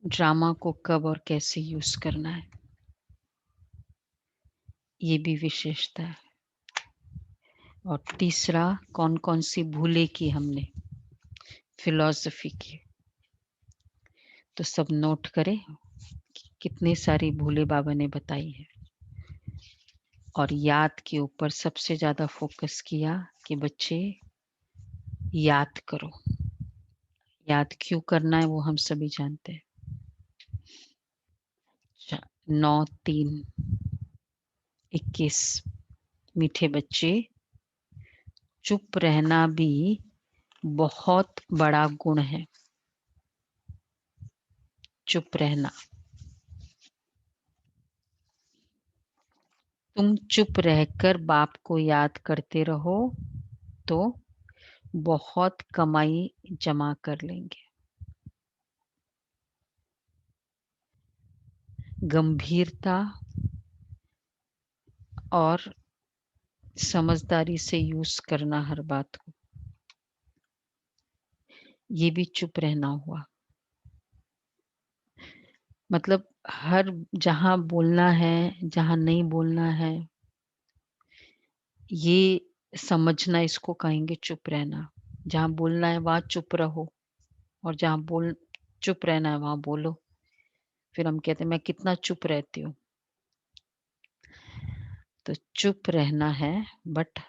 Drama को कब और कैसे यूज करना है, ये भी विशेषता है। और तीसरा, कौन कौन सी भूलें की हमने फिलॉसफी की, तो सब नोट करें कि कितनी सारी भूलें बाबा ने बताई है। और याद के ऊपर सबसे ज्यादा फोकस किया कि बच्चे याद करो। याद क्यों करना है वो हम सभी जानते हैं। 9-3-21 मीठे बच्चे, चुप रहना भी बहुत बड़ा गुण है। चुप रहना, तुम चुप रहकर बाप को याद करते रहो तो बहुत कमाई जमा कर लेंगे। गंभीरता और समझदारी से यूज करना हर बात को, ये भी चुप रहना हुआ। मतलब हर जहां बोलना है, जहां नहीं बोलना है, ये समझना, इसको कहेंगे चुप रहना। जहां बोलना है वहां चुप रहो, और जहां बोल चुप रहना है वहां बोलो। फिर हम कहते हैं मैं कितना चुप रहती हूँ। तो चुप रहना है, बट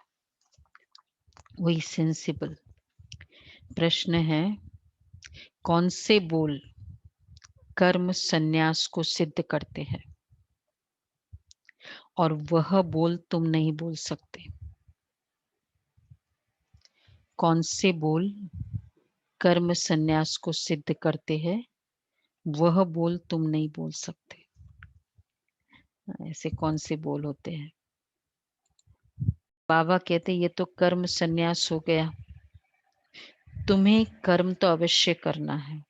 वही सेंसिबल। प्रश्न है, कौन से बोल कर्म संन्यास को सिद्ध करते हैं और वह बोल तुम नहीं बोल सकते। कौन से बोल कर्म संन्यास को सिद्ध करते हैं, वह बोल तुम नहीं बोल सकते। ऐसे कौन से बोल होते हैं? बाबा कहते ये तो कर्म संन्यास हो गया, तुम्हें कर्म तो अवश्य करना है।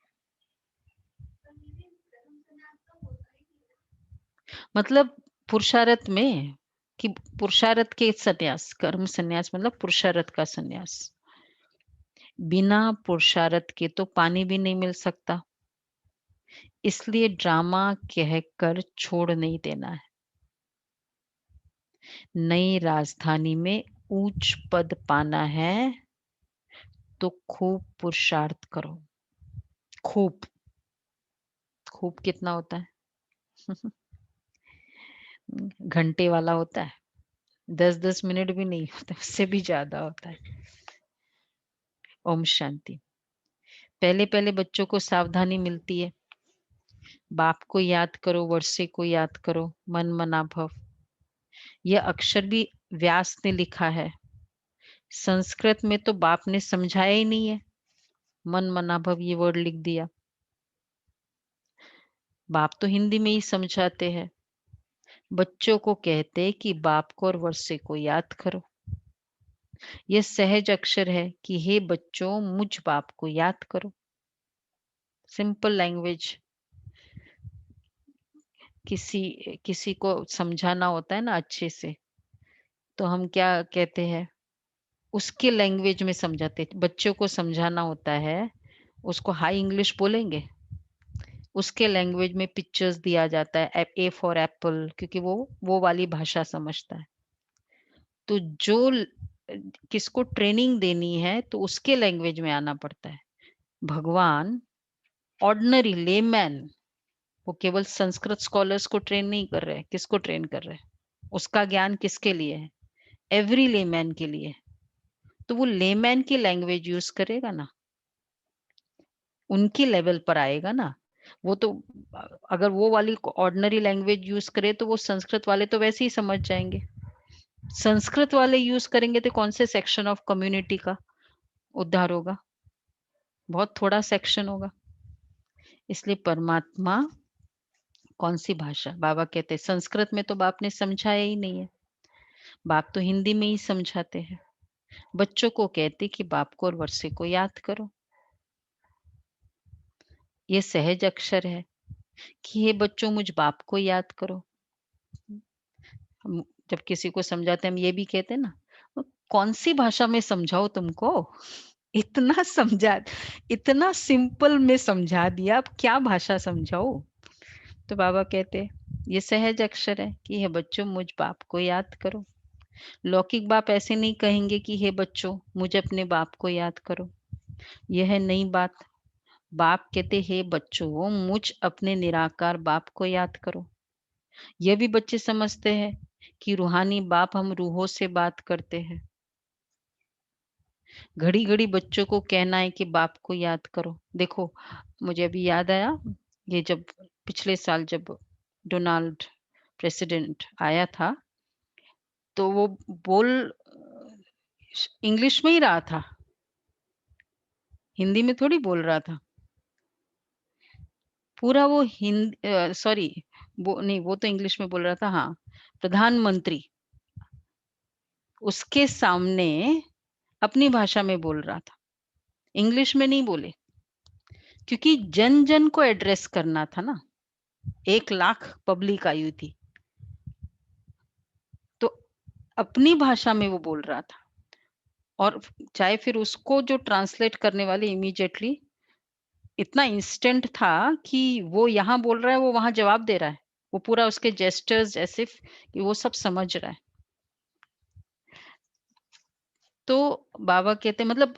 मतलब पुरुषार्थ में, कि पुरुषार्थ के संन्यास, कर्म संन्यास मतलब पुरुषार्थ का संन्यास। बिना पुरुषार्थ के तो पानी भी नहीं मिल सकता, इसलिए ड्रामा कहकर छोड़ नहीं देना है। नई राजधानी में ऊंच पद पाना है तो खूब पुरुषार्थ करो। खूब, खूब कितना होता है? घंटे वाला होता है, 10-10 मिनट भी नहीं होता, उससे भी ज्यादा होता है। ओम शांति। पहले पहले बच्चों को सावधानी मिलती है, बाप को याद करो, वर्षे को याद करो, मन मना भव। यह अक्षर भी व्यास ने लिखा है, संस्कृत में तो बाप ने समझाया ही नहीं है, मन मना भव ये वर्ड लिख दिया। बाप तो हिंदी में ही समझाते हैं। बच्चों को कहते कि बाप को और वर्षे को याद करो। यह सहज अक्षर है कि हे बच्चों मुझ बाप को याद करो। Simple language. किसी किसी को समझाना होता है ना अच्छे से, तो हम क्या कहते हैं, उसके लैंग्वेज में समझाते। बच्चों को समझाना होता है, उसको हाई इंग्लिश बोलेंगे, उसके लैंग्वेज में पिक्चर्स दिया जाता है, ए फॉर एप्पल, क्योंकि वो वाली भाषा समझता है। तो किसको ट्रेनिंग देनी है तो उसके लैंग्वेज में आना पड़ता है। भगवान ऑर्डिनरी लेमैन, वो केवल संस्कृत स्कॉलर्स को ट्रेन नहीं कर रहे, किसको ट्रेन कर रहे? उसका ज्ञान किसके लिए है? एवरी लेमैन के लिए। तो वो लेमैन की लैंग्वेज यूज करेगा ना, उनकी लेवल पर आएगा ना। वो तो अगर वो वाली ऑर्डिनरी लैंग्वेज यूज करे तो वो संस्कृत वाले तो वैसे ही समझ जाएंगे। संस्कृत वाले यूज करेंगे तो कौन से सेक्शन ऑफ कम्युनिटी का उद्धार होगा? बहुत थोड़ा सेक्शन होगा। इसलिए परमात्मा, कौन सी भाषा, बाबा कहते हैं संस्कृत में तो बाप ने समझाया ही नहीं है, बाप तो हिंदी में ही समझाते हैं। बच्चों को कहते कि बाप को और वर्षे को याद करो। ये सहज अक्षर है कि हे बच्चों मुझ बाप को याद करो। हम जब किसी को समझाते हैं हम ये भी कहते हैं ना, कौन सी भाषा में समझाओ तुमको, इतना सिंपल में समझा दिया, अब क्या भाषा समझाओ। तो बाबा कहते, ये सहज अक्षर है कि हे बच्चों मुझ बाप को याद करो। लौकिक बाप ऐसे नहीं कहेंगे कि हे बच्चों मुझे अपने बाप को याद करो, यह है नई बात। बाप कहते, हे बच्चों मुझ अपने निराकार बाप को याद करो। यह भी बच्चे समझते हैं कि रूहानी बाप हम रूहों से बात करते हैं। घड़ी घड़ी बच्चों को कहना है कि बाप को याद करो। देखो, मुझे अभी याद आया, ये जब पिछले साल जब डोनाल्ड प्रेसिडेंट आया था, तो वो बोल इंग्लिश में ही रहा था, हिंदी में थोड़ी बोल रहा था। पूरा वो सॉरी, वो नहीं, वो तो इंग्लिश में बोल रहा था। हाँ, प्रधानमंत्री उसके सामने अपनी भाषा में बोल रहा था, इंग्लिश में नहीं बोले, क्योंकि जन जन को एड्रेस करना था ना, 1 लाख पब्लिक आई थी, तो अपनी भाषा में वो बोल रहा था। और चाहे फिर उसको जो ट्रांसलेट करने वाले इमीडिएटली इतना इंस्टेंट था कि वो यहाँ बोल रहा है, वो वहां जवाब दे रहा है, वो पूरा उसके जेस्टर्स ऐसे कि वो सब समझ रहा है। तो बाबा कहते मतलब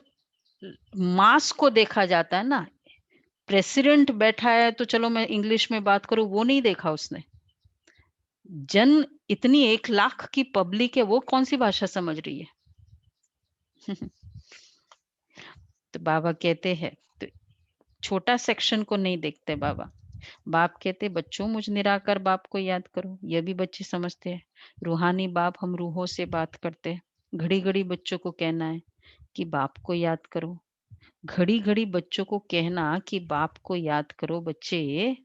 मास को देखा जाता है ना, प्रेसिडेंट बैठा है तो चलो मैं इंग्लिश में बात करूं, वो नहीं देखा उसने। जन इतनी 1 लाख की पब्लिक है, वो कौन सी भाषा समझ रही है। तो बाबा कहते हैं, तो छोटा सेक्शन को नहीं देखते बाबा। बाप कहते बच्चों मुझ निराकार बाप को याद करो, यह भी बच्चे समझते हैं। रूहानी बाप हम रूहों से बात करते हैं। घड़ी घड़ी बच्चों को कहना है कि बाप को याद करो। घड़ी घड़ी बच्चों को कहना कि बाप को याद करो। बच्चे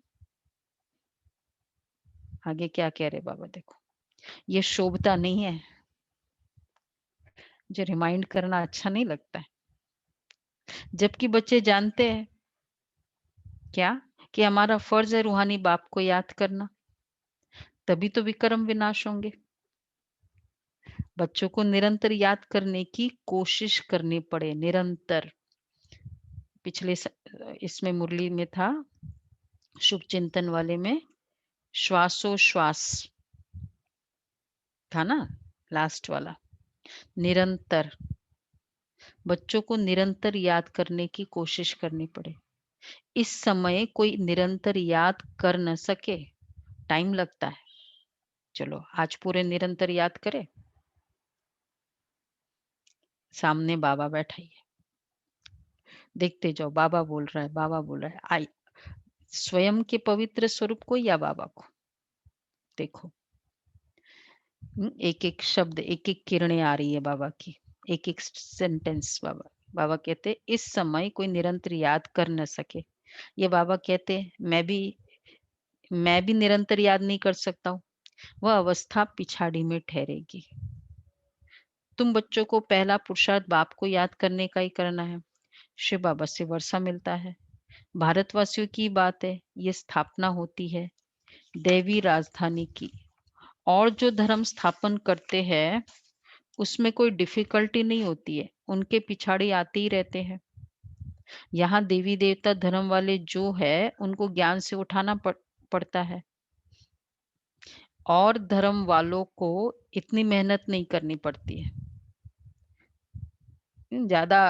आगे क्या कह रहे बाबा, देखो, ये शोभता नहीं है, जो रिमाइंड करना अच्छा नहीं लगता है। जबकि बच्चे जानते हैं क्या, कि हमारा फर्ज है रूहानी बाप को याद करना, तभी तो विक्रम विनाश होंगे। बच्चों को निरंतर याद करने की कोशिश करनी पड़े, निरंतर। पिछले इसमें मुरली में था, शुभ चिंतन वाले में श्वासोश्वास था ना, लास्ट वाला, निरंतर। बच्चों को निरंतर याद करने की कोशिश करनी पड़े। इस समय कोई निरंतर याद कर न सके, टाइम लगता है। चलो आज पूरे निरंतर याद करें। सामने बाबा बैठा ही है, देखते जाओ, बाबा बोल रहा है, बाबा बोल रहा है। आई स्वयं के पवित्र स्वरूप को या बाबा को देखो। एक एक शब्द, एक एक किरणें आ रही है बाबा की, एक एक सेंटेंस। बाबा बाबा कहते इस समय कोई निरंतर याद कर न सके। ये बाबा कहते मैं भी निरंतर याद नहीं कर सकता हूँ, वह अवस्था पिछाड़ी में ठहरेगी। तुम बच्चों को पहला पुरुषार्थ बाप को याद करने का ही करना है। शिव बाबा से वर्षा मिलता है। भारतवासियों की बात है, ये स्थापना होती है देवी राजधानी की। और जो धर्म स्थापन करते हैं उसमें कोई डिफिकल्टी नहीं होती है, उनके पिछाड़ी आते ही रहते हैं। यहाँ देवी देवता धर्म वाले जो है उनको ज्ञान से उठाना पड़ता है, और धर्म वालों को इतनी मेहनत नहीं करनी पड़ती है। ज्यादा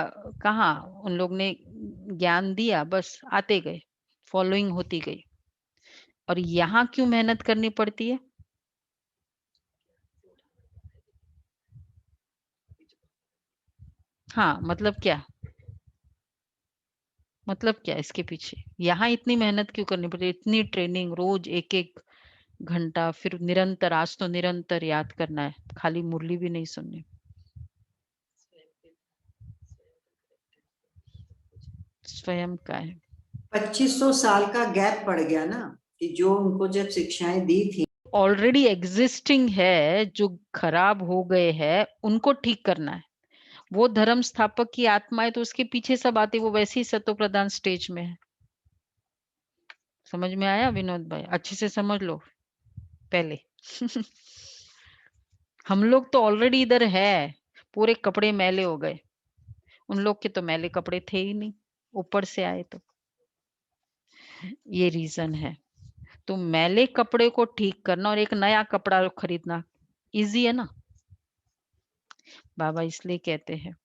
कहाँ, उन लोग ने ज्ञान दिया, बस आते गए, फॉलोइंग होती गई। और यहाँ क्यों मेहनत करनी पड़ती है? हाँ, मतलब क्या इसके पीछे, यहाँ इतनी मेहनत क्यों करनी पड़ती है, इतनी ट्रेनिंग रोज 1-1 घंटा, फिर निरंतर, आज तो निरंतर याद करना है, खाली मुरली भी नहीं सुननी। स्वयं का है। 2500 साल का गैप पड़ गया ना, कि जो उनको जब शिक्षाएं दी थी, ऑलरेडी एग्जिस्टिंग है, जो खराब हो गए हैं उनको ठीक करना है। वो धर्म स्थापक की आत्मा है, तो उसके पीछे सब आते, वो वैसे ही सतो प्रधान स्टेज में है। समझ में आया विनोद भाई? अच्छे से समझ लो पहले। हम लोग तो ऑलरेडी इधर है, पूरे कपड़े मैले हो गए, उन लोग के तो मैले कपड़े थे ही नहीं, ऊपर से आए तो। ये रीज़न है। तो मैले कपड़े को ठीक करना और एक नया कपड़ा खरीदना ईज़ी है ना? बाबा इसलिए कहते हैं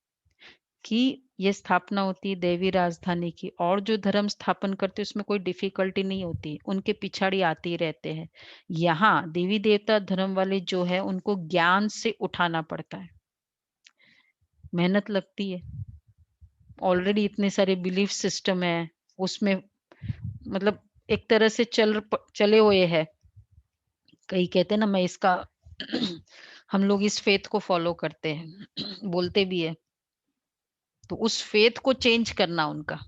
कि ये स्थापना होती है देवी राजधानी की, और जो धर्म स्थापन करते हैं उसमें कोई डिफिकल्टी नहीं होती, उनके पिछाड़ी आते ही रहते हैं। यहाँ देवी देवता धर्म वाले जो है उनको ज्ञान से उठाना पड़ता है, मेहनत लगती है। ऑलरेडी इतने सारे बिलीफ सिस्टम है उसमें, मतलब एक तरह से चले हुए हैं। कई कहते हैं ना, मैं इसका हम लोग इस फेथ को फॉलो करते हैं बोलते भी है, तो उस फेथ को चेंज करना उनका,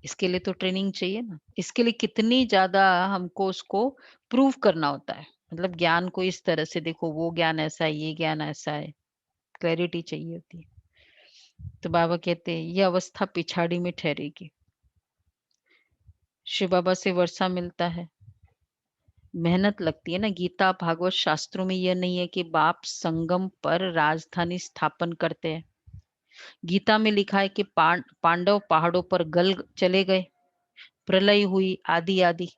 इसके लिए तो ट्रेनिंग चाहिए ना। इसके लिए कितनी ज़्यादा हमको उसको प्रूव करना होता है। मतलब ज्ञान को इस तरह से देखो, वो ज्ञान ऐसा है, ये ज्ञान ऐसा है, क्लैरिटी चाहिए होती है। तो बाबा कहते हैं ये अवस्था पिछाड़ी में ठहरेगी। शिव बाबा से वर्षा मिलता है, मेहनत लगती है ना। गीता भागवत शास्त्रों में यह नहीं है कि बाप संगम पर राजधानी स्थापन करते हैं। गीता में लिखा है कि पांडव पहाड़ों पर गल चले गए, प्रलय हुई, आदि आदि,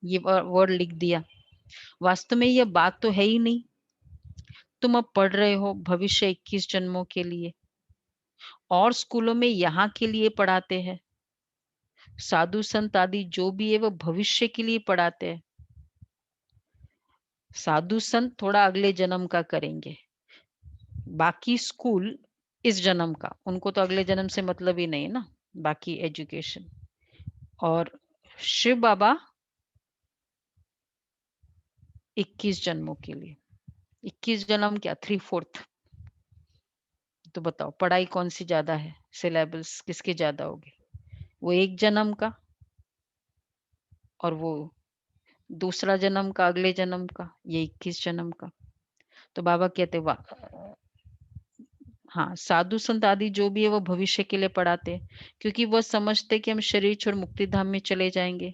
ये वर्ड लिख दिया। वास्तव में ये बात तो है ही नहीं। तुम अब पढ़ रहे हो भविष्य 21 जन्मों के लिए, और स्कूलों में यहाँ के लिए पढ़ाते हैं। साधु संत आदि जो भी है वो भविष्य के लिए पढ़ाते हैं। साधु संत थोड़ा अगले जन्म का करेंगे, बाकी स्कूल इस जन्म का, उनको तो अगले जन्म से मतलब ही नहीं ना, बाकी एजुकेशन। और शिव बाबा 21 जन्मों के लिए। 21 जन्म क्या, 3/4। तो बताओ पढ़ाई कौन सी ज्यादा है, सिलेबस किसके ज्यादा होगी? वो एक जन्म का, और वो दूसरा जन्म का, अगले जन्म का, ये 21 जन्म का। तो बाबा कहते वाह, हाँ, साधु संत आदि जो भी है वो भविष्य के लिए पढ़ाते हैं, क्योंकि वह समझते कि हम शरीर छोड़ मुक्ति धाम में चले जाएंगे,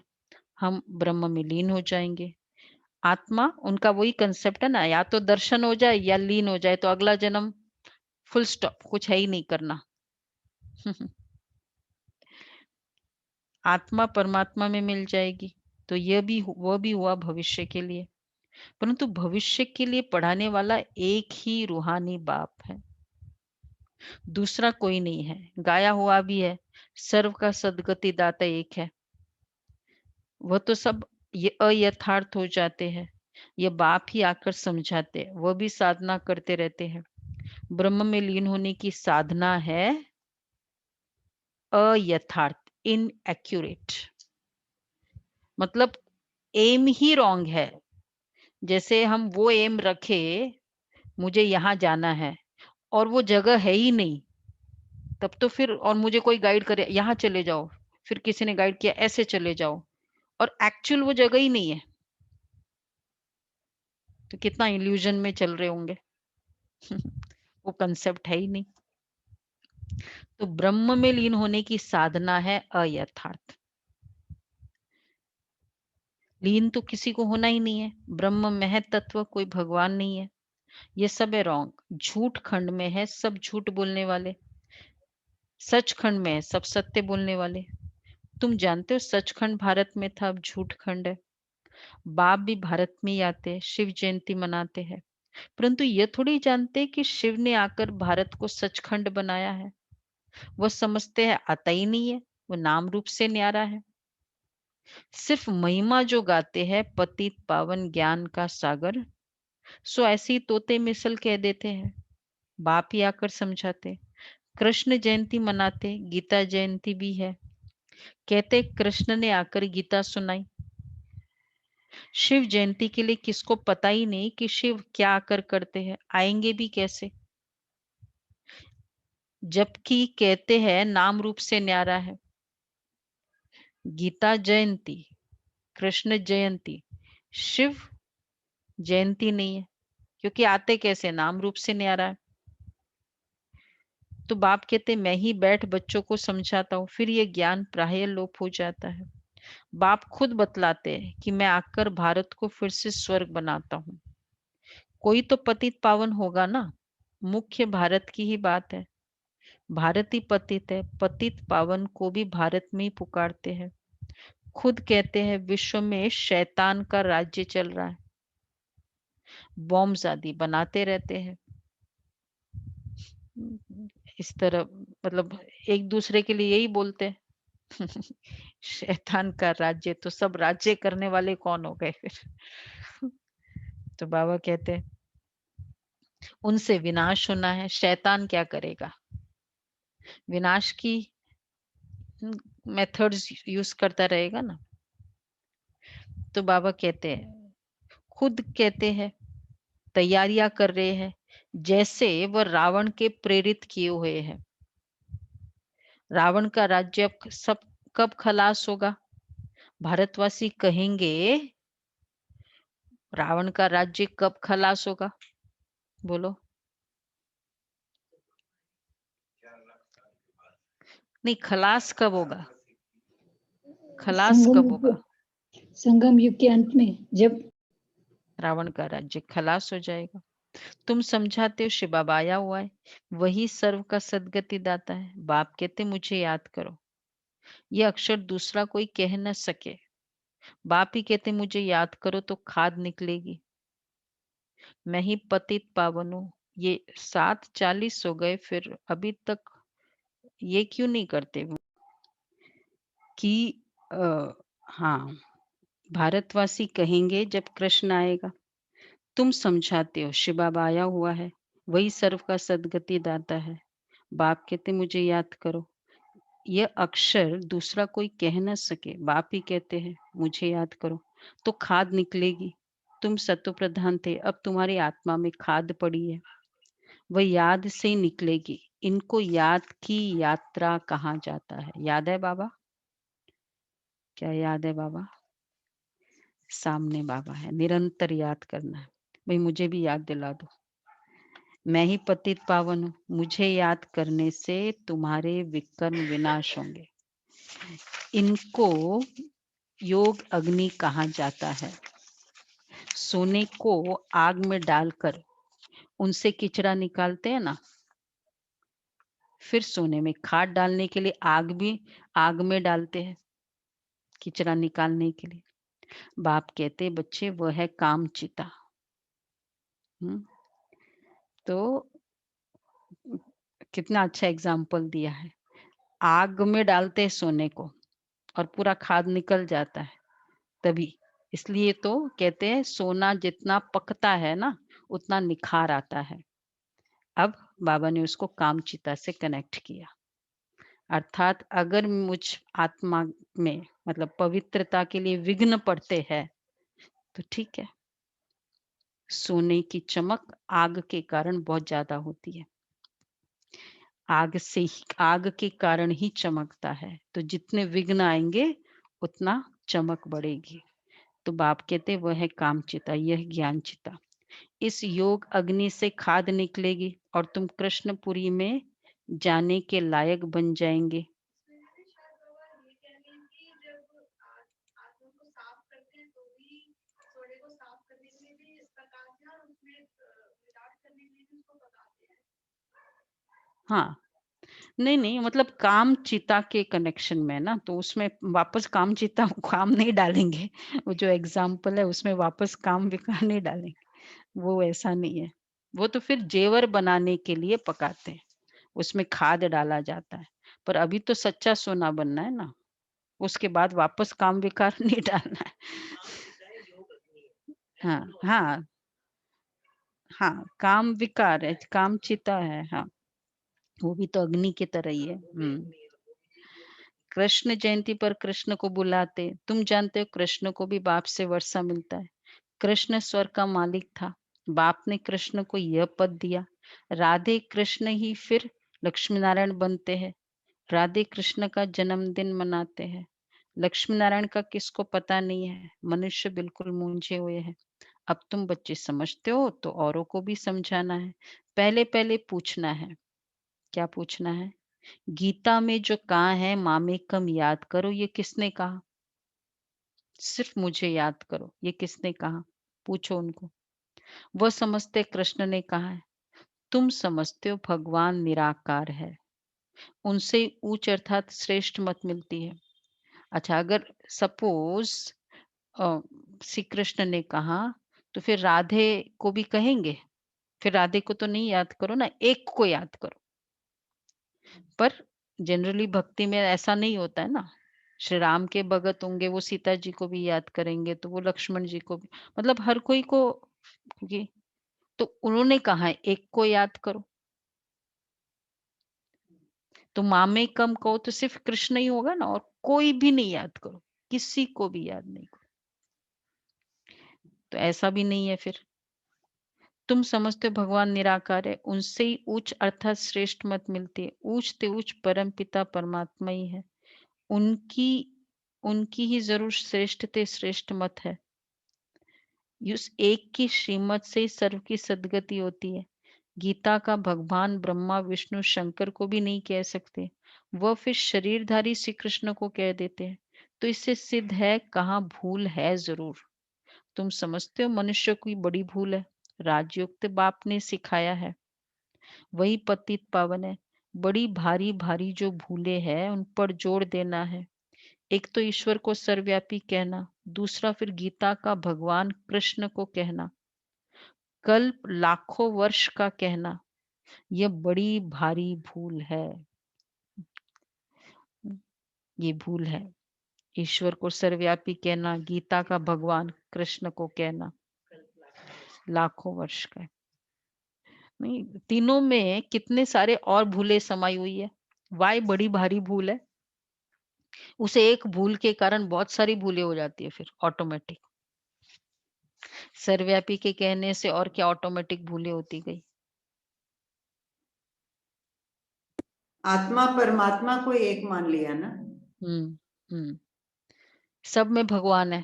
हम ब्रह्म में लीन हो जाएंगे। आत्मा उनका वही कंसेप्ट है ना, या तो दर्शन हो जाए या लीन हो जाए, तो अगला जन्म फुल स्टॉप, कुछ है ही नहीं करना। आत्मा परमात्मा में मिल जाएगी। तो यह भी वह भी हुआ भविष्य के लिए, परंतु भविष्य के लिए पढ़ाने वाला एक ही रूहानी बाप है, दूसरा कोई नहीं है। गाया हुआ भी है, सर्व का सदगति दाता एक है। वह तो सब ये अयथार्थ हो जाते हैं, ये बाप ही आकर समझाते हैं। वह भी साधना करते रहते हैं। ब्रह्म में लीन होने की साधना है अयथार्थ, इनएक्यूरेट, मतलब एम ही रॉन्ग है। जैसे हम वो एम रखे, मुझे यहाँ जाना है, और वो जगह है ही नहीं, तब तो फिर, और मुझे कोई गाइड करे यहाँ चले जाओ, फिर किसी ने गाइड किया ऐसे चले जाओ, और एक्चुअल वो जगह ही नहीं है, तो कितना इल्यूजन में चल रहे होंगे। वो कंसेप्ट है ही नहीं। तो ब्रह्म में लीन होने की साधना है अयथार्थ। लीन तो किसी को होना ही नहीं है, ब्रह्म महत तत्व, कोई भगवान नहीं है, ये सब है रॉन्ग। झूठ खंड में है सब झूठ बोलने वाले, सचखंड में है सब सत्य बोलने वाले। तुम जानते हो सचखंड भारत में था, अब झूठ खंड है। बाप भी भारत में ही आते हैं, शिव जयंती मनाते हैं, परंतु ये थोड़ी जानते कि शिव ने आकर भारत को सचखंड बनाया है। वो समझते हैं आता ही नहीं है, वो नाम रूप से न्यारा है। सिर्फ महिमा जो गाते हैं पतित पावन ज्ञान का सागर, सो ऐसी तोते मिसल कह देते हैं। बाप ही आकर समझाते। कृष्ण जयंती मनाते, गीता जयंती भी है, कहते कृष्ण ने आकर गीता सुनाई। शिव जयंती के लिए किसको पता ही नहीं कि शिव क्या आकर करते हैं, आएंगे भी कैसे, जबकि कहते हैं नाम रूप से न्यारा है। गीता जयंती, कृष्ण जयंती, शिव जयंती नहीं है, क्योंकि आते कैसे, नाम रूप से न्यारा है। तो बाप कहते मैं ही बैठ बच्चों को समझाता हूँ, फिर ये ज्ञान प्राय लोप हो जाता है। बाप खुद बतलाते हैं कि मैं आकर भारत को फिर से स्वर्ग बनाता हूँ। कोई तो पतित पावन होगा ना, मुख्य भारत की ही बात है। भारत ही पतित है, पतित पावन को भी भारत में ही पुकारते हैं। खुद कहते हैं विश्व में शैतान का राज्य चल रहा है। बॉम्ब्स आदि बनाते रहते हैं। इस तरह मतलब एक दूसरे के लिए यही बोलते हैं। शैतान का राज्य, तो सब राज्य करने वाले कौन हो गए फिर? तो बाबा कहते हैं उनसे विनाश होना है, शैतान क्या करेगा? विनाश की मेथड्स यूज करता रहेगा ना। तो बाबा कहते हैं, खुद कहते हैं तैयारियां कर रहे हैं, जैसे वह रावण के प्रेरित किए हुए हैं। रावण का राज्य अब सब कब खलास होगा? भारतवासी कहेंगे रावण का राज्य कब खलास होगा? बोलो। नहीं, खलास कब होगा? खलास संगम कब युग, होगा? संगम युग के अंत में, जब रावण का राज्य खलास हो जाएगा। तुम समझाते हो शिव बाबा आया हुआ है, वही सर्व का सदगति दाता है। बाप कहते मुझे याद करो। ये अक्षर दूसरा कोई कह न सके। बाप ही कहते मुझे याद करो तो खाद निकलेगी। मैं ही पतित पावन हूँ। ये 7:40 हो गए, फिर अभी तक ये क्यों नहीं करते कि हाँ, भारतवासी कहेंगे जब कृष्ण आएगा। तुम समझाते हो शिव बाबा आया हुआ है, वही सर्व का सदगति दाता है। बाप कहते मुझे याद करो। यह अक्षर दूसरा कोई कह न सके। बाप ही कहते हैं मुझे याद करो तो खाद निकलेगी। तुम सत्व प्रधान थे, अब तुम्हारी आत्मा में खाद पड़ी है, वह याद से ही निकलेगी। इनको याद की यात्रा कहा जाता है। याद है बाबा? क्या याद है बाबा? सामने बाबा है, निरंतर याद करना है। भाई मुझे भी याद दिला दो। मैं ही पतित पावन हूँ, मुझे याद करने से तुम्हारे विकर्म विनाश होंगे। इनको योग अग्नि कहा जाता है। सोने को आग में डालकर उनसे किचरा निकालते हैं ना, फिर सोने में खाद डालने के लिए आग में डालते हैं, किचरा निकालने के लिए। बाप कहते बच्चे वो है कामचिता। हम्म, तो कितना अच्छा एग्जाम्पल दिया है। आग में डालते हैं सोने को और पूरा खाद निकल जाता है तभी। इसलिए तो कहते हैं सोना जितना पकता है ना, उतना निखार आता है। अब बाबा ने उसको कामचिता से कनेक्ट किया। अर्थात अगर मुझ आत्मा में मतलब पवित्रता के लिए विघ्न पड़ते हैं तो ठीक है। सोने की चमक आग के कारण बहुत ज्यादा होती है। आग के कारण ही चमकता है, तो जितने विघ्न आएंगे उतना चमक बढ़ेगी। तो बाप कहते वह है कामचिता, यह ज्ञानचिता। इस योग अग्नि से खाद निकलेगी और तुम कृष्णपुरी में जाने के लायक बन जाएंगे। हाँ, नहीं नहीं, मतलब काम चिता के कनेक्शन में ना, तो उसमें वापस काम चिता काम नहीं डालेंगे। वो जो एग्जाम्पल है उसमें वापस काम विकार नहीं डालेंगे, वो ऐसा नहीं है। वो तो फिर जेवर बनाने के लिए पकाते हैं, उसमें खाद डाला जाता है। पर अभी तो सच्चा सोना बनना है ना, उसके बाद वापस काम विकार नहीं डालना है। हाँ हाँ हाँ, काम विकार है, काम चिता है। हाँ, वो भी तो अग्नि की तरह ही है। कृष्ण जयंती पर कृष्ण को बुलाते। तुम जानते हो कृष्ण को भी बाप से वर्षा मिलता है। कृष्ण स्वर्ग का मालिक था, बाप ने कृष्ण को यह पद दिया। राधे कृष्ण ही फिर लक्ष्मी नारायण बनते हैं। राधे कृष्ण का जन्मदिन मनाते हैं। लक्ष्मी नारायण का किसको पता नहीं है? मनुष्य बिल्कुल मूंझे हुए हैं। अब तुम बच्चे समझते हो तो औरों को भी समझाना है। पहले पहले पूछना है। क्या पूछना है? गीता में जो कहा है मामेकम याद करो, ये किसने कहा? सिर्फ मुझे याद करो, ये किसने कहा? पूछो उनको। वह समझते कृष्ण ने कहा है। तुम समझते हो भगवान निराकार है, उनसे उच्च अर्थात श्रेष्ठ मत मिलती है। अच्छा, अगर सपोज श्री कृष्ण ने कहा, तो फिर राधे को भी कहेंगे? फिर राधे को तो नहीं याद करो ना, एक को याद करो। पर जनरली भक्ति में ऐसा नहीं होता है ना। श्री राम के भगत होंगे, वो सीता जी को भी याद करेंगे, तो वो लक्ष्मण जी को भी, मतलब हर कोई को, क्योंकि तो उन्होंने कहा है एक को याद करो। तो मामे कम कहो तो सिर्फ कृष्ण ही होगा ना, और कोई भी नहीं याद करो, किसी को भी याद नहीं करो। तो ऐसा भी नहीं है फिर। तुम समझते हो भगवान निराकार है, उनसे ही उच्च अर्थात श्रेष्ठ मत मिलती है। उच्च ते उच्च परम पिता परमात्मा ही है। उनकी उनकी ही जरूर श्रेष्ठ ते श्रेष्ठ मत है। उस एक की श्रीमत से ही सर्व की सद्गति होती है। गीता का भगवान ब्रह्मा विष्णु शंकर को भी नहीं कह सकते, वह फिर शरीरधारी श्री कृष्ण को कह देते हैं। तो इससे सिद्ध है कहाँ भूल है जरूर। तुम समझते हो मनुष्य की बड़ी भूल है, राजयोग तो बाप ने सिखाया है, वही पतित पावन है। बड़ी भारी भारी जो भूले हैं उन पर जोर देना है। एक तो ईश्वर को सर्वव्यापी कहना, दूसरा फिर गीता का भगवान कृष्ण को कहना, कल्प लाखों वर्ष का कहना, यह बड़ी भारी भूल है। ये भूल है। ईश्वर को सर्वव्यापी कहना, गीता का भगवान कृष्ण को कहना, लाखों वर्ष का। नहीं, तीनों में कितने सारे और भूले समाई हुई है। वाई बड़ी भारी भूल है। उसे एक भूल के कारण बहुत सारी भूलें हो जाती है फिर ऑटोमेटिक। सर्वव्यापी के कहने से और क्या ऑटोमेटिक भूलें होती गई। आत्मा परमात्मा को एक मान लिया ना। हम्म हम्म सब में भगवान है।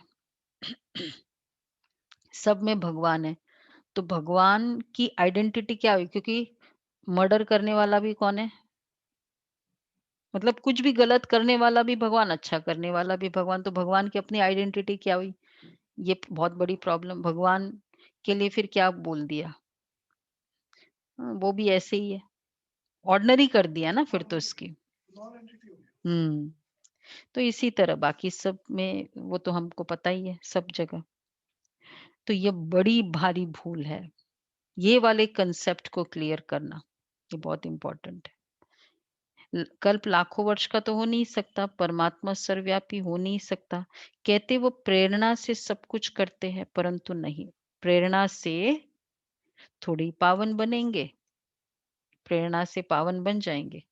सब में भगवान है। तो भगवान की आइडेंटिटी क्या हुई, क्योंकि मर्डर करने वाला भी कौन है, मतलब कुछ भी गलत करने वाला भी भगवान, अच्छा करने वाला भी भगवान। तो भगवान की अपनी आइडेंटिटी क्या हुई। ये बहुत बड़ी प्रॉब्लम भगवान के लिए। फिर क्या बोल दिया, वो भी ऐसे ही है, ऑर्डिनरी कर दिया ना फिर तो इसकी। हम्म तो इसी तरह बाकी सब में वो तो हमको पता ही है सब जगह। तो ये बड़ी भारी भूल है। ये वाले कंसेप्ट को क्लियर करना ये बहुत इंपॉर्टेंट है। कल्प लाखों वर्ष का तो हो नहीं सकता, परमात्मा सर्वव्यापी हो नहीं सकता। कहते वो प्रेरणा से सब कुछ करते हैं, परंतु नहीं, प्रेरणा से थोड़ी पावन बनेंगे, प्रेरणा से पावन बन जाएंगे।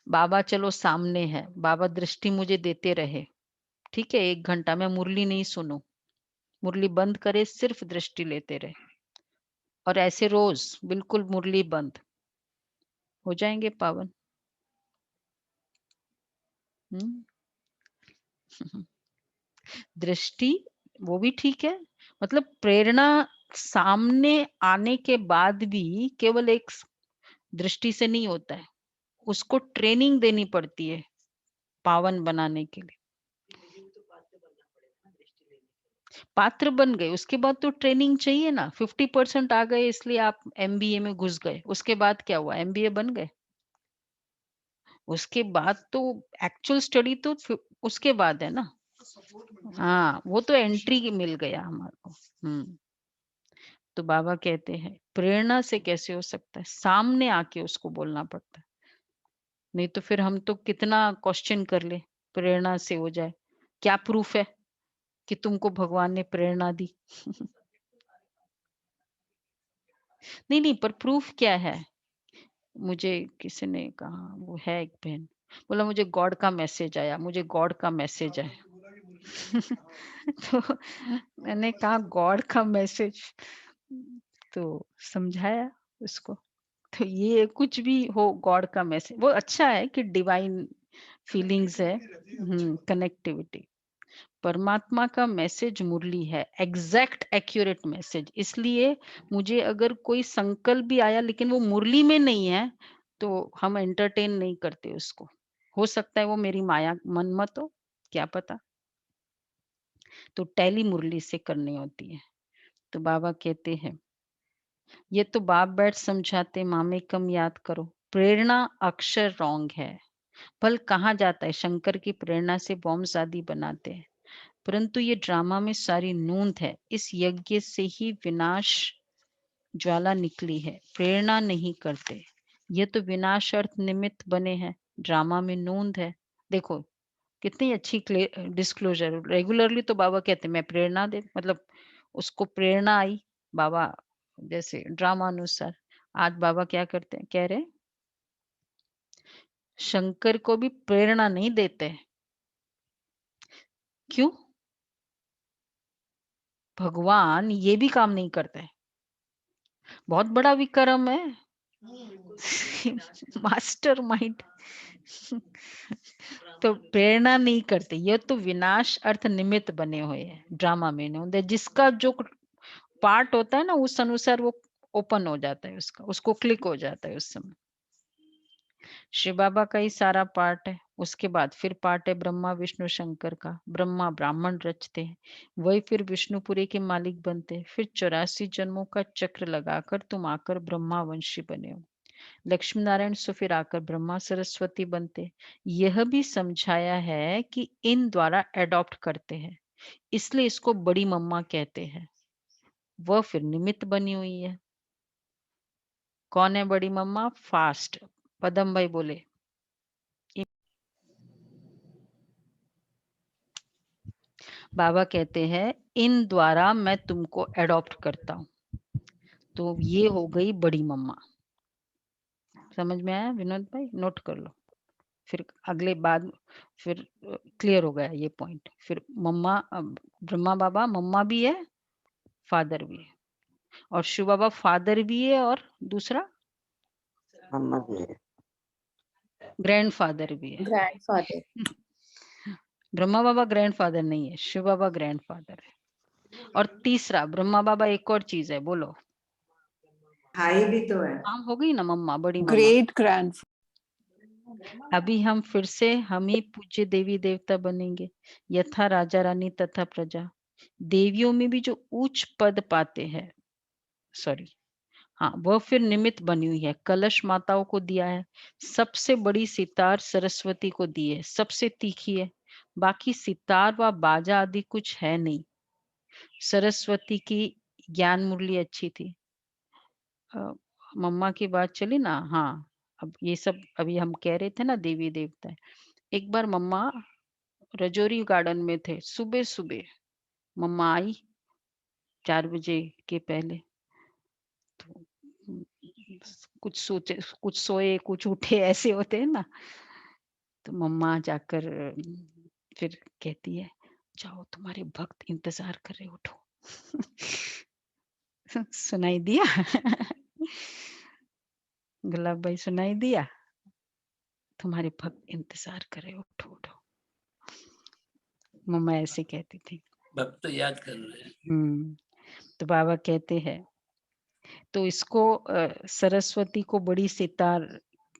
बाबा चलो सामने है, बाबा दृष्टि मुझे देते रहे, ठीक है, 1 घंटा मैं मुरली नहीं सुनूं, मुरली बंद करे, सिर्फ दृष्टि लेते रहे, और ऐसे रोज बिल्कुल मुरली बंद, हो जाएंगे पावन। हम्म दृष्टि वो भी ठीक है, मतलब प्रेरणा सामने आने के बाद भी केवल एक दृष्टि से नहीं होता है, उसको ट्रेनिंग देनी पड़ती है पावन बनाने के लिए। पात्र बन गए, उसके बाद तो ट्रेनिंग चाहिए ना। 50% आ गए इसलिए आप एमबीए में घुस गए, उसके बाद क्या हुआ, एमबीए बन गए। उसके बाद तो एक्चुअल स्टडी तो उसके बाद है ना। हाँ, वो तो एंट्री मिल गया हमारे को। तो बाबा कहते हैं प्रेरणा से कैसे हो सकता है, सामने आके उसको बोलना पड़ता है। नहीं तो फिर हम तो कितना क्वेश्चन कर ले, प्रेरणा से हो जाए, क्या प्रूफ है कि तुमको भगवान ने प्रेरणा दी। नहीं नहीं, पर प्रूफ क्या है। मुझे किसी ने कहा, वो है एक बहन, बोला मुझे गॉड का मैसेज आया, मुझे गॉड का मैसेज आया। तो मैंने कहा गॉड का मैसेज, तो समझाया उसको। तो ये कुछ भी हो, गॉड का मैसेज वो अच्छा है कि डिवाइन फीलिंग्स है, कनेक्टिविटी। परमात्मा का मैसेज मुरली है, एग्जैक्ट एक्यूरेट मैसेज। इसलिए मुझे अगर कोई संकल्प भी आया लेकिन वो मुरली में नहीं है, तो हम एंटरटेन नहीं करते उसको। हो सकता है वो मेरी माया मनमत हो, क्या पता। तो टैली मुरली से करनी होती है। तो बाबा कहते हैं ये तो बाप बैठ समझाते, मामे कम याद करो। प्रेरणा अक्षर रॉन्ग है। फल कहाँ जाता है? शंकर की प्रेरणा से बॉम्ब आदि बनाते हैं, परंतु ये ड्रामा में सारी नूंद है। इस यज्ञ से ही विनाश ज्वाला निकली है, प्रेरणा नहीं करते। ये तो विनाश अर्थ निमित्त बने हैं, ड्रामा में नूंद है। देखो कितनी अच्छी डिस्क्लोजर। रेगुलरली तो बाबा कहते मैं प्रेरणा दे, मतलब उसको प्रेरणा आई बाबा जैसे ड्रामा अनुसार। आज बाबा क्या करते हैं, कह रहे हैं, शंकर को भी प्रेरणा नहीं देते। क्यों? भगवान ये भी काम नहीं करते। बहुत बड़ा विक्रम है। Master mind. तो प्रेरणा नहीं करते, ये तो विनाश अर्थ निमित्त बने हुए हैं, ड्रामा में नहीं होते। जिसका जो पार्ट होता है ना उस अनुसार वो ओपन हो जाता है, उसका उसको क्लिक हो जाता है उस समय। शिव बाबा का ही सारा पार्ट है। उसके बाद फिर पार्ट है ब्रह्मा विष्णु शंकर का। ब्रह्मा ब्राह्मण रचते हैं, वही फिर विष्णुपुरी के मालिक बनते हैं। फिर 84 जन्मों का चक्र लगाकर तुम आकर ब्रह्मा वंशी बने हो। लक्ष्मी नारायण से फिर आकर ब्रह्मा सरस्वती बनते। यह भी समझाया है कि इन द्वारा एडॉप्ट करते हैं, इसलिए इसको बड़ी मम्मा कहते हैं। वह फिर निमित्त बनी हुई है। कौन है बड़ी मम्मा? फास्ट। पदम भाई बोले। बाबा कहते हैं इन द्वारा मैं तुमको एडॉप्ट करता हूं, तो ये हो गई बड़ी मम्मा। समझ में आया विनोद भाई? नोट कर लो, फिर अगले बाद फिर क्लियर हो गया ये पॉइंट। फिर मम्मा ब्रह्मा बाबा मम्मा भी है, फादर भी है, और शिव बाबा फादर भी है और दूसरा मम्मा भी है, ग्रैंडफादर भी है। ग्रैंडफादर। ब्रह्मा बाबा ग्रैंडफादर नहीं है, शिव बाबा ग्रैंडफादर है। और तीसरा ब्रह्मा बाबा एक और चीज है, बोलो। भाई भी तो है। नाम हो गई ना मम्मा, बड़ी मम्मा। Great grand. अभी हम फिर से हम ही पूज्य देवी देवता बनेंगे, यथा राजा रानी तथा प्रजा। देवियों में भी जो उच्च पद पाते हैं, सॉरी, हाँ, वह फिर निमित्त बनी हुई है। कलश माताओं को दिया है, सबसे बड़ी सितार सरस्वती को दी है, सबसे तीखी है। बाकी सितार व बाजा आदि कुछ है नहीं। सरस्वती की ज्ञान मुरली अच्छी थी। मम्मा की बात चली ना, हाँ। अब ये सब अभी हम कह रहे थे ना देवी देवता। एक बार मम्मा रजौरी गार्डन में थे, सुबह सुबह मम्मा आई 4 बजे के पहले। तो कुछ सोचे, कुछ सोए, कुछ उठे, ऐसे होते हैं ना। तो मम्मा जाकर फिर कहती है, जाओ तुम्हारे भक्त इंतजार कर रहे, उठो। सुनाई दिया? गुलाब भाई सुनाई दिया? तुम्हारे भक्त इंतजार कर रहे, उठो उठो। मम्मा ऐसे कहती थी। भक्त तो याद कर रहे हैं। तो बाबा कहते हैं, तो इसको सरस्वती को बड़ी सितार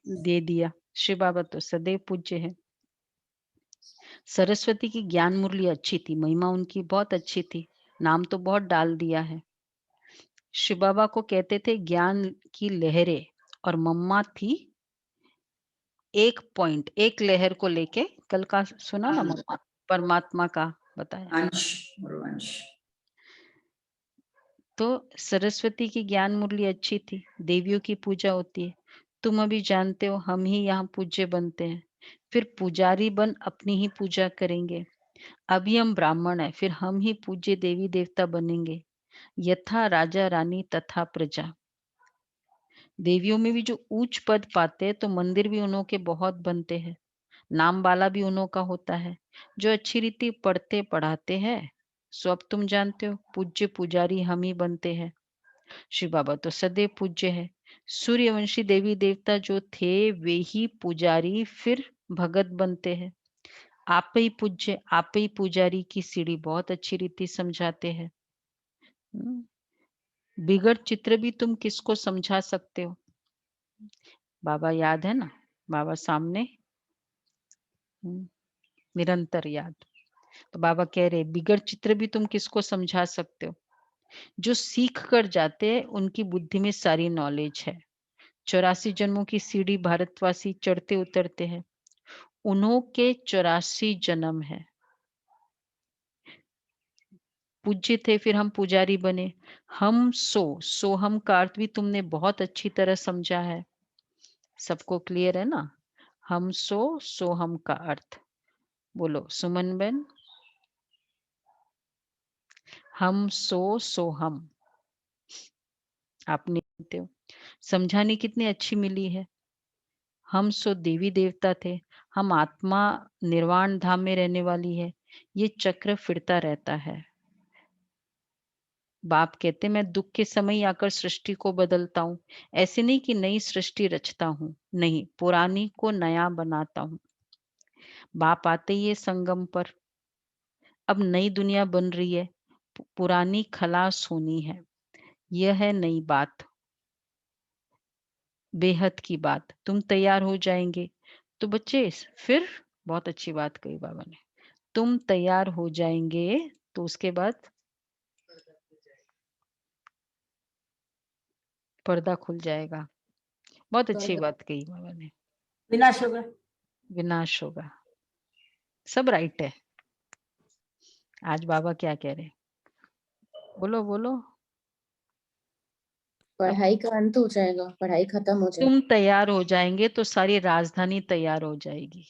दे दिया। शिव बाबा तो सदैव पूज्य है। सरस्वती की ज्ञान मुरली अच्छी थी, महिमा उनकी बहुत अच्छी थी, नाम तो बहुत डाल दिया है। शिव बाबा को कहते थे ज्ञान की लहरें, और मम्मा थी एक पॉइंट, एक लहर को लेके। कल का सुना ना मम्मा, परमात्मा का बताया। अंश और वंश। तो सरस्वती की ज्ञान मुरली अच्छी थी, देवियों की पूजा होती है। तुम अभी जानते हो हम ही यहाँ पूज्य बनते हैं, फिर पुजारी बन अपनी ही पूजा करेंगे। अभी हम ब्राह्मण है, फिर हम ही पूज्य देवी देवता बनेंगे, यथा राजा रानी तथा प्रजा। देवियों में भी जो उच्च पद पाते हैं, तो मंदिर भी उन्हों के बहुत बनते हैं, नाम वाला भी उन्हों का होता है। जो अच्छी रीति पढ़ते पढ़ाते हैं, सो अब तुम जानते हो पूज्य पुजारी हम ही बनते हैं। शिव बाबा तो सदैव पूज्य है। सूर्यवंशी देवी देवता जो थे वे ही पुजारी फिर भगत बनते हैं। आप ही पूज्य, आप ही पुजारी की सीढ़ी बहुत अच्छी रीति समझाते हैं। बिगड़ चित्र भी तुम किसको समझा सकते हो? बाबा याद है ना, बाबा सामने, निरंतर याद। तो बाबा कह रहे बिगड़ चित्र भी तुम किसको समझा सकते हो? जो सीख कर जाते हैं उनकी बुद्धि में सारी नॉलेज है। 84 जन्मों की सीढ़ी भारतवासी चढ़ते उतरते हैं, उन्हों के 84 जन्म है। पूज्य थे फिर हम पुजारी बने। हम सोहम का अर्थ भी तुमने बहुत अच्छी तरह समझा है। सबको क्लियर है ना? हम सोहम का अर्थ बोलो सुमन बेन। हम सोहम आपने हो समझाने कितनी अच्छी मिली है। हम देवी देवता थे, हम आत्मा निर्वाण धाम में रहने वाली है। ये चक्र फिरता रहता है। बाप कहते मैं दुख के समय ही आकर सृष्टि को बदलता हूँ। ऐसे नहीं कि नई सृष्टि रचता हूँ, नहीं, पुरानी को नया बनाता हूँ। बाप आते ही ये संगम पर अब नई दुनिया बन रही है, पुरानी खलास होनी है। यह है नई बात, बेहद की बात। तुम तैयार हो जाएंगे तो बच्चे फिर बहुत अच्छी बात कही बाबा ने, तुम तैयार हो जाएंगे तो उसके बाद पर्दा खुल जाएगा। बहुत अच्छी बात कही बाबा ने। विनाश होगा। विनाश होगा, सब राइट है। आज बाबा क्या कह रहे? बोलो बोलो। पढ़ाई का अंत हो जाएगा, पढ़ाई खत्म हो जाएगी। तुम तैयार हो जाएंगे तो सारी राजधानी तैयार हो जाएगी।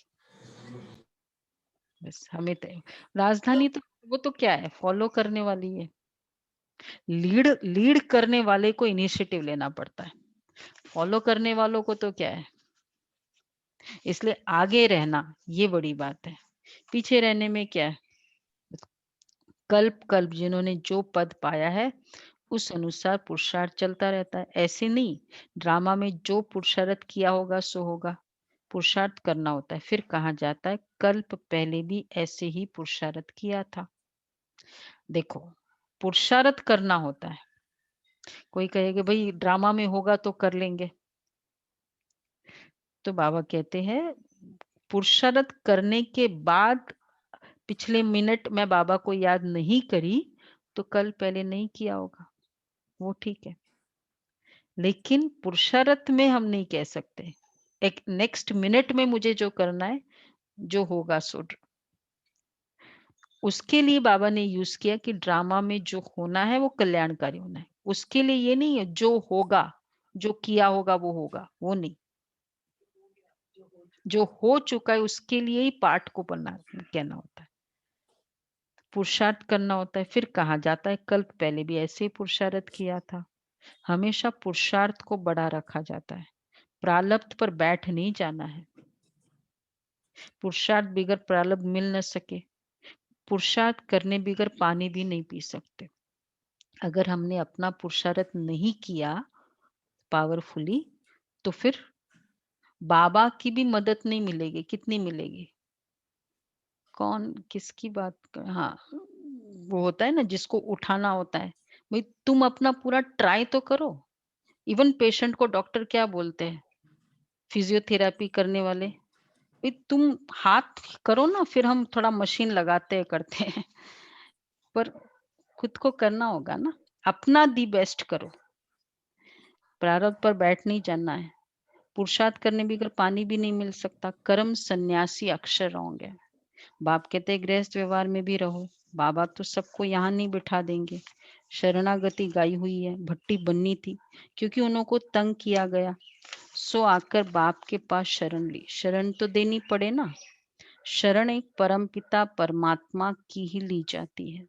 बस हमें राजधानी तो वो तो क्या है, फॉलो करने वाली है। लीड करने वाले को इनिशिएटिव लेना पड़ता है, फॉलो करने वालों को तो क्या है। इसलिए आगे रहना ये बड़ी बात है, पीछे रहने में क्या है। कल्प कल्प जिन्होंने जो पद पाया है उस अनुसार पुरुषार्थ चलता रहता है। ऐसे नहीं ड्रामा में जो पुरुषार्थ किया होगा सो होगा, पुरुषार्थ करना होता है। फिर कहा जाता है कल्प पहले भी ऐसे ही पुरुषार्थ किया था। देखो पुरुषार्थ करना होता है। कोई कहेगा भाई ड्रामा में होगा तो कर लेंगे, तो बाबा कहते हैं पुरुषार्थ करने के बाद पिछले मिनट में बाबा को याद नहीं करी तो कल पहले नहीं किया होगा, वो ठीक है। लेकिन पुरुषार्थ में हम नहीं कह सकते एक नेक्स्ट मिनट में मुझे जो करना है जो होगा सो। उसके लिए बाबा ने यूज किया कि ड्रामा में जो होना है वो कल्याणकारी होना है। उसके लिए ये नहीं है जो होगा, जो किया होगा वो होगा, वो नहीं। जो हो चुका है उसके लिए ही पाठ को बनना कहना होता है, पुरुषार्थ करना होता है। फिर कहा जाता है कल्प पहले भी ऐसे ही पुरुषार्थ किया था। हमेशा पुरुषार्थ को बड़ा रखा जाता है, प्रारब्ध पर बैठ नहीं जाना है। पुरुषार्थ बिगर प्रारब्ध मिल न सके, पुरुषार्थ करने बिगर पानी भी नहीं पी सकते। अगर हमने अपना पुरुषार्थ नहीं किया पावरफुली तो फिर बाबा की भी मदद नहीं मिलेगी। कितनी मिलेगी? कौन किसकी बात कर? हाँ वो होता है ना जिसको उठाना होता है, भाई तुम अपना पूरा ट्राई तो करो। इवन पेशेंट को डॉक्टर क्या बोलते हैं, फिजियोथेरेपी करने वाले, भाई तुम हाथ करो ना, फिर हम थोड़ा मशीन लगाते हैं करते हैं पर खुद को करना होगा ना, अपना दी बेस्ट करो। प्रारब्ध पर बैठ नहीं जाना है। पुरुषार्थ करने बिगर पानी भी नहीं मिल सकता। कर्म सन्यासी अक्षर होंगे। बाप कहते हैं गृहस्थ व्यवहार में भी रहो। बाबा तो सबको यहाँ नहीं बिठा देंगे। शरणागति गाई हुई है, भट्टी बननी थी क्योंकि उन्हों को तंग किया गया, सो आकर बाप के पास शरण ली। शरण तो देनी पड़े ना। शरण एक परमपिता परमात्मा की ही ली जाती है,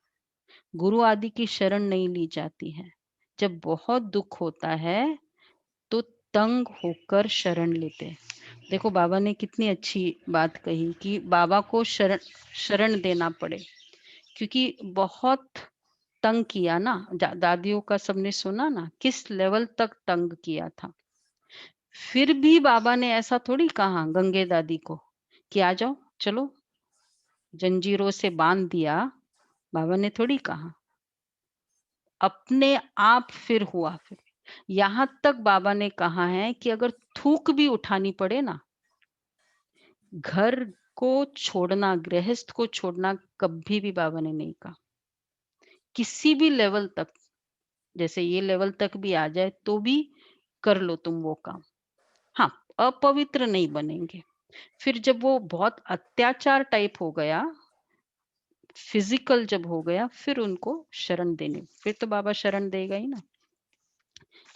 गुरु आदि की शरण नहीं ली जाती है। जब बहुत दुख होता है तो तंग होकर शरण लेते हैं। देखो बाबा ने कितनी अच्छी बात कही कि बाबा को शरण देना पड़े, क्योंकि बहुत तंग किया ना। दादियों का सबने सुना ना किस लेवल तक तंग किया था। फिर भी बाबा ने ऐसा थोड़ी कहा गंगे दादी को कि आ जाओ चलो, जंजीरों से बांध दिया। बाबा ने थोड़ी कहा, अपने आप फिर हुआ। फिर यहां तक बाबा ने कहा है कि अगर थूक भी उठानी पड़े ना, घर को छोड़ना, गृहस्थ को छोड़ना कभी भी बाबा ने नहीं कहा, किसी भी लेवल तक। जैसे ये लेवल तक भी आ जाए तो भी कर लो तुम वो काम। हाँ, अपवित्र नहीं बनेंगे। फिर जब वो बहुत अत्याचार टाइप हो गया, फिजिकल जब हो गया, फिर उनको शरण देनी, फिर तो बाबा शरण देगा ही ना।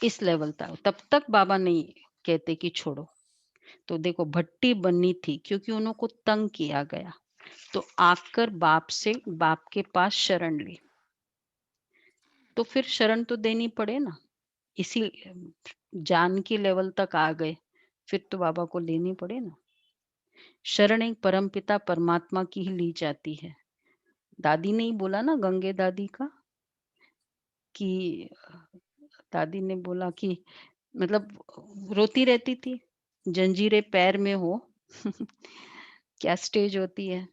इस लेवल तक, तब तक बाबा नहीं कहते कि छोड़ो। तो देखो भट्टी बननी थी क्योंकि उनको तंग किया गया, तो आकर बाप के पास शरण ली, तो फिर शरण तो देनी पड़े ना। इसी जान की लेवल तक आ गए, फिर तो बाबा को लेनी पड़े ना। शरण एक परमपिता परमात्मा की ही ली जाती है। दादी ने ही बोला ना, गंगे दादी का, कि दादी ने बोला कि मतलब रोती रहती थी, जंजीरें पैर में हो क्या स्टेज होती है,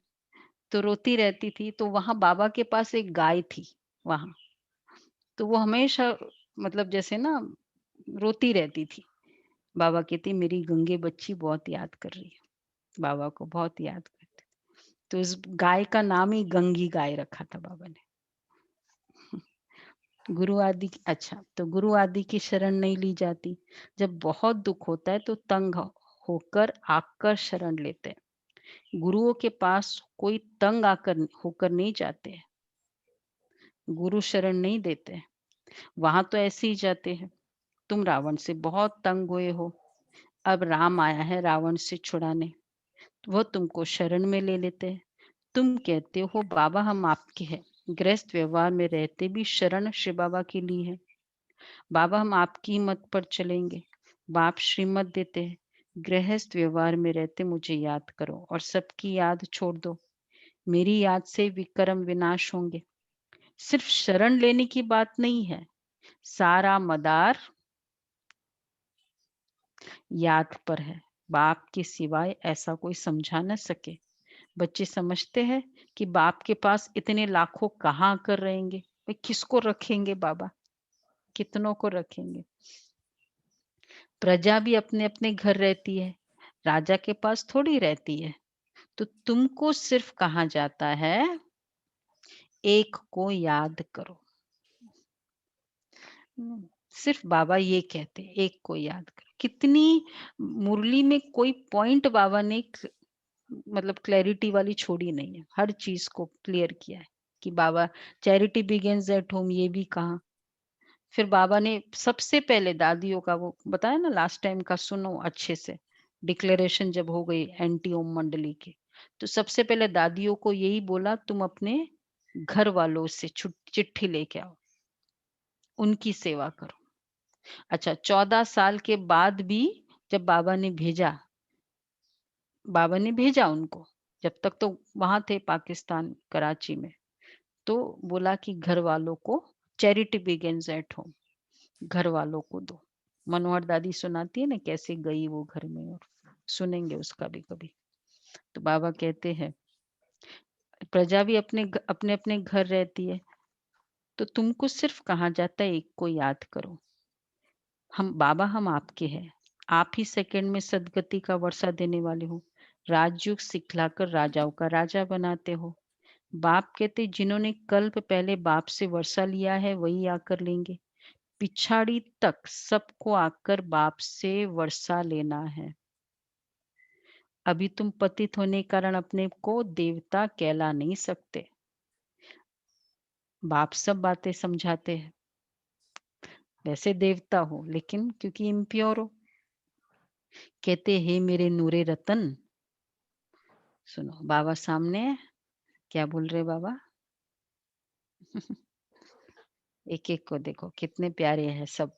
तो रोती रहती थी। तो वहां बाबा के पास एक गाय थी वहां, तो वो हमेशा मतलब जैसे ना रोती रहती थी। बाबा कहती मेरी गंगे बच्ची बहुत याद कर रही है, बाबा को बहुत याद करती। तो उस गाय का नाम ही गंगी गाय रखा था बाबा ने। गुरु आदि अच्छा, तो गुरु आदि की शरण नहीं ली जाती। जब बहुत दुख होता है तो तंग होकर आकर शरण लेते हैं। गुरुओं के पास कोई तंग आकर होकर नहीं जाते हैं, गुरु शरण नहीं देते हैं। वहां तो ऐसे ही जाते हैं। तुम रावण से बहुत तंग हुए हो, अब राम आया है रावण से छुड़ाने, वो तुमको शरण में ले लेते हैं। तुम कहते हो बाबा हम आपके हैं, गृहस्थ व्यवहार में रहते भी शरण श्री बाबा की ली है। बाबा हम आपकी मत पर चलेंगे, बाप श्रीमत देते हैं, गृहस्थ व्यवहार में रहते मुझे याद करो और सबकी याद छोड़ दो, मेरी याद से विक्रम विनाश होंगे। सिर्फ शरण लेने की बात नहीं है, सारा मदार याद पर है। बाप के सिवाय ऐसा कोई समझा न सके। बच्चे समझते हैं कि बाप के पास इतने लाखों कहाँ कर रहेंगे, भाई किसको रखेंगे बाबा, कितनों को रखेंगे। प्रजा भी अपने अपने घर रहती है, राजा के पास थोड़ी रहती है। तो तुमको सिर्फ कहा जाता है एक को याद करो। सिर्फ बाबा ये कहते हैं एक को याद करो। कितनी मुरली में कोई पॉइंट बाबा ने मतलब क्लैरिटी वाली छोड़ी नहीं है, हर चीज को क्लियर किया है कि बाबा चैरिटी बिगिंस एट होम, ये भी कहा। फिर बाबा ने सबसे पहले दादियों का वो बताया ना लास्ट टाइम का, सुनो अच्छे से, डिक्लेरेशन जब हो गई एंटी ओम मंडली की, तो सबसे पहले दादियों को यही बोला तुम अपने घर वालों से चिट्ठी लेके आओ, उनकी सेवा करो। अच्छा, 14 साल के बाद भी जब बाबा ने भेजा उनको, जब तक तो वहां थे पाकिस्तान कराची में, तो बोला कि घर वालों को चैरिटी बिगिंस एट होम, घर वालों को दो। मनोहर दादी सुनाती है ना कैसे गई वो घर में, और सुनेंगे उसका भी कभी। तो बाबा कहते हैं प्रजा भी अपने अपने घर रहती है, तो तुमको सिर्फ कहा जाता है एक को याद करो। हम बाबा हम आपके हैं, आप ही सेकंड में सदगति का वर्षा देने वाले हो, राजयुग सिखलाकर राजाओं का राजा बनाते हो। बाप कहते जिन्होंने कल्प पहले बाप से वर्षा लिया है वही आकर लेंगे, पिछाड़ी तक सबको आकर बाप से वर्षा लेना है। अभी तुम पतित होने के कारण अपने को देवता कहला नहीं सकते, बाप सब बातें समझाते हैं। वैसे देवता हो लेकिन क्योंकि इम्प्योर हो, कहते हे मेरे नूरे रतन। सुनो बाबा सामने है, क्या बोल रहे बाबा एक एक को देखो कितने प्यारे हैं सब,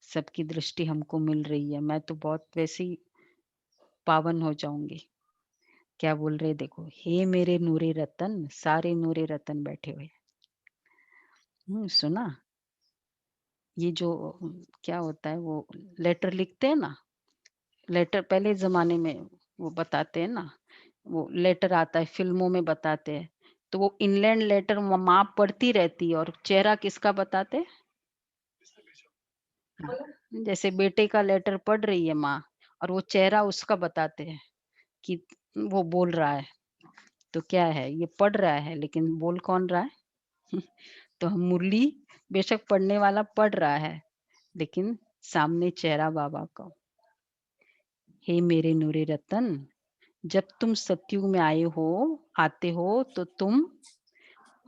सबकी दृष्टि हमको मिल रही है। मैं तो बहुत वैसे ही पावन हो जाऊंगी। क्या बोल रहे देखो, हे मेरे नूरे रतन, सारे नूरे रतन बैठे हुए। सुना, ये जो क्या होता है वो लेटर लिखते हैं ना, लेटर पहले जमाने में वो बताते हैं ना, वो लेटर आता है फिल्मों में बताते हैं, तो वो इंग्लैंड लेटर माँ पढ़ती रहती है और चेहरा किसका बताते हैं। हाँ, जैसे बेटे का लेटर पढ़ रही है माँ और वो चेहरा उसका बताते हैं कि वो बोल रहा है, तो क्या है ये पढ़ रहा है लेकिन बोल कौन रहा है तो हम मुरली बेशक पढ़ने वाला पढ़ रहा है, लेकिन सामने चेहरा बाबा का। हे मेरे नूरे रतन, जब तुम सतयुग में आते हो तो तुम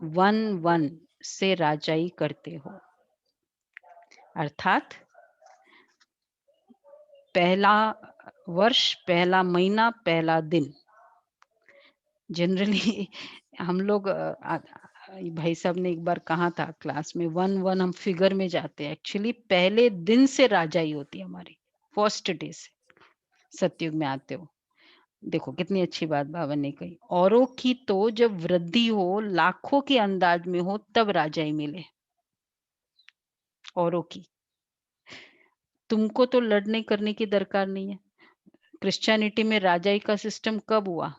1-1 से राजाई करते हो, अर्थात पहला वर्ष, पहला महीना, पहला दिन। जनरली हम लोग भाई साहब ने एक बार कहा था क्लास में, 1-1 हम फिगर में जाते हैं, एक्चुअली पहले दिन से राजाई होती है हमारी, फर्स्ट डे से सतयुग में आते हो। देखो कितनी अच्छी बात बाबा ने कही। औरों की तो जब वृद्धि हो, लाखों के अंदाज में हो, तब राजाई मिले औरों की। तुमको तो लड़ने करने की दरकार नहीं है। क्रिश्चियनिटी में राजाई का सिस्टम कब हुआ?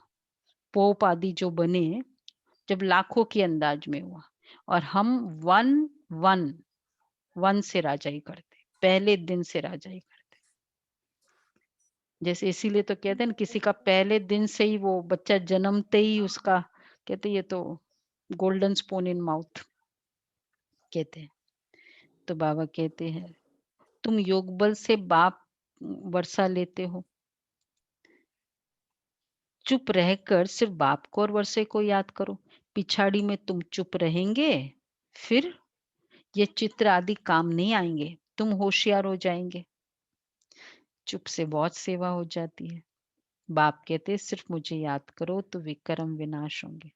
पोप आदि जो बने, जब लाखों के अंदाज में हुआ, और हम 1-1 से राजाई करते, पहले दिन से राजाई करते। जैसे इसीलिए तो कहते हैं ना, किसी का पहले दिन से ही वो बच्चा जन्मते ही उसका कहते ये तो गोल्डन स्पून इन माउथ कहते हैं। तो बाबा कहते हैं तुम योग बल से बाप वर्षा लेते हो, चुप रहकर सिर्फ बाप को और वर्षे को याद करो। पिछाड़ी में तुम चुप रहेंगे, फिर ये चित्र आदि काम नहीं आएंगे, तुम होशियार हो जाएंगे। चुप से बहुत सेवा हो जाती है। बाप कहते सिर्फ मुझे याद करो तो विक्रम विनाश होंगे।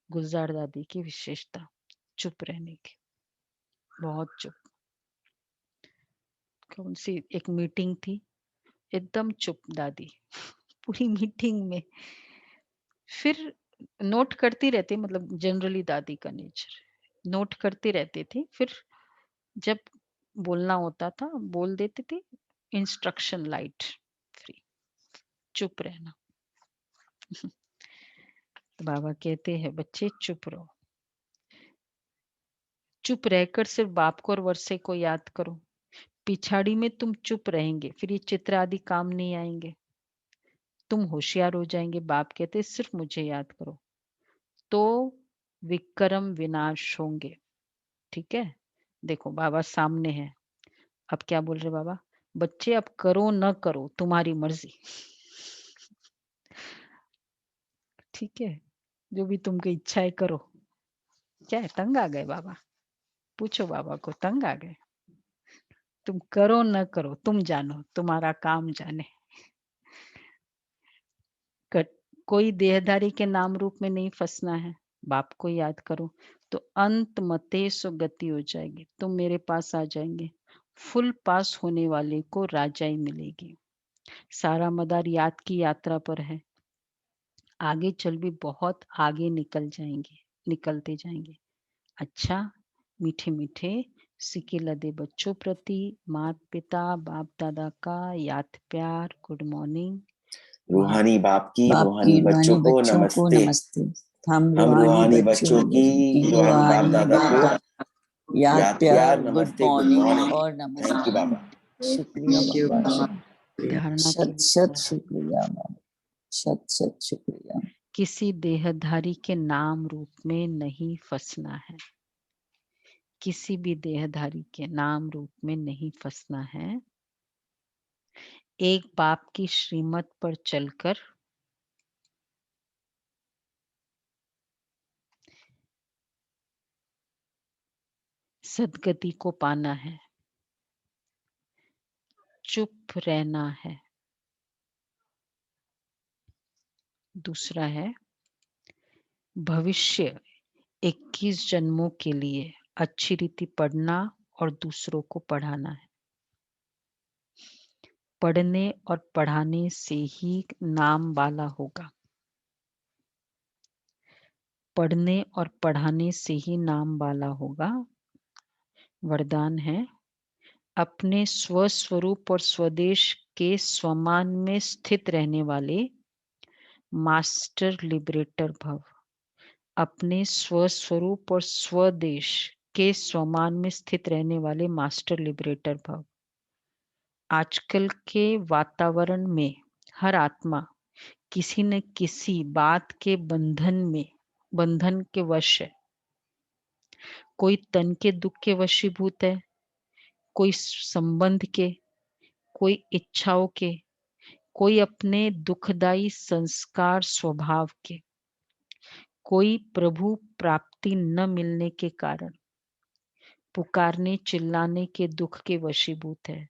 गुलजार दादी की विशेषता चुप रहने की, बहुत चुप। कौन सी एक मीटिंग थी, एकदम चुप दादी पूरी मीटिंग में। फिर नोट करती रहती, मतलब जनरली दादी का नेचर नोट करती रहती थी। फिर जब बोलना होता था बोल देती थी, इंस्ट्रक्शन लाइट फ्री, चुप रहना। तो बाबा कहते हैं बच्चे चुप रहो, चुप रहकर सिर्फ बाप को और वर्षे को याद करो। पिछाड़ी में तुम चुप रहेंगे, फिर ये चित्र आदि काम नहीं आएंगे, तुम होशियार हो जाएंगे। बाप कहते सिर्फ मुझे याद करो तो विक्रम विनाश होंगे। ठीक है, देखो बाबा सामने है। अब क्या बोल रहे बाबा? बच्चे अब करो न करो तुम्हारी मर्जी। ठीक है, जो भी तुमकी इच्छा है करो। क्या है, तंग आ गए बाबा? पूछो बाबा को, तंग आ गए? तुम करो न करो तुम जानो, तुम्हारा काम जाने। कोई देहधारी के नाम रूप में नहीं फंसना है, बाप को याद करो तो अंत मते सो गति हो जाएगी। तुम मेरे पास आ जाएंगे, फुल पास होने वाले को राजाई मिलेगी। सारा मदार याद की यात्रा पर है, आगे चल भी बहुत आगे निकलते जाएंगे। अच्छा, मीठे मीठे सिके लदे बच्चों प्रति माता पिता बाप दादा का याद प्यार, गुड मॉर्निंग। रूहानी बाप की बाप रूहानी की बच्चों को रूहानी नमस्ते। नमस्ते। हम हम रूहानी बच्चों की रूहानी बाप रूहानी दादा को याद याद प्यार, प्यार, गुड नमस्ते, गुड मॉर्निंग मॉर्निंग। और थैंक यू नमस्ते। बाबा। शुक्रिया बाबा, धारणा के शत लिए शत शुक्रिया बाबा, शत शत शुक्रिया। किसी देहधारी के नाम रूप में नहीं फंसना है, किसी भी देहधारी के नाम रूप में नहीं फंसना है। एक बाप की श्रीमत पर चलकर सदगति को पाना है, चुप रहना है। दूसरा है भविष्य 21 जन्मों के लिए अच्छी रीति पढ़ना और दूसरों को पढ़ाना है। पढ़ने और पढ़ाने से ही नाम वाला होगा, पढ़ने और पढ़ाने से ही नाम वाला होगा। वरदान है अपने स्वस्वरूप और स्वदेश के स्वमान में स्थित रहने वाले मास्टर लिबरेटर भव। अपने स्वस्वरूप और स्वदेश के स्वमान में स्थित रहने वाले मास्टर लिबरेटर भव। आजकल के वातावरण में हर आत्मा किसी न किसी बात के बंधन के वश है। कोई तन के दुख के वशीभूत है, कोई संबंध के, कोई इच्छाओं के, कोई अपने दुखदाई संस्कार स्वभाव के, कोई प्रभु प्राप्ति न मिलने के कारण पुकारने चिल्लाने के दुख के वशीभूत है।